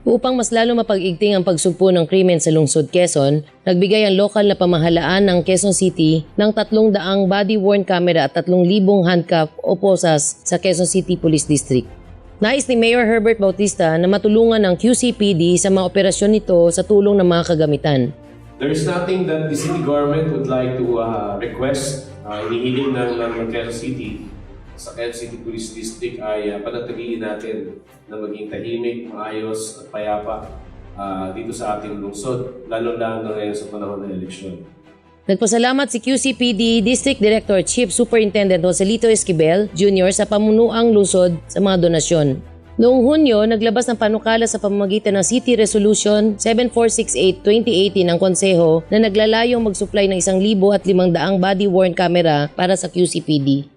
Upang mas lalo mapag-igting ang pagsugpo ng krimen sa Lungsod Quezon, nagbigay ang lokal na pamahalaan ng Quezon City ng 300 body-worn camera at 3,000 handcuff o posas sa Quezon City Police District. Nais ni Mayor Herbert Bautista na matulungan ng QCPD sa mga operasyon nito sa tulong ng mga kagamitan. There is nothing that the city government would like to request. Inihiling ng Quezon City sa Quezon City Police District ay panatiliin natin na maging tahimik, maayos at payapa dito sa ating lungsod, lalo na ngayon sa panahon ng eleksyon. Nagpasalamat si QCPD District Director Chief Superintendent Joselito Esquivel Jr. sa pamumunuang lungsod sa mga donasyon. Noong Hunyo, naglabas ng panukala sa pamamagitan ng City Resolution 7468-2018 ng Konseho na naglalayong mag-supply ng 1,500 body-worn camera para sa QCPD.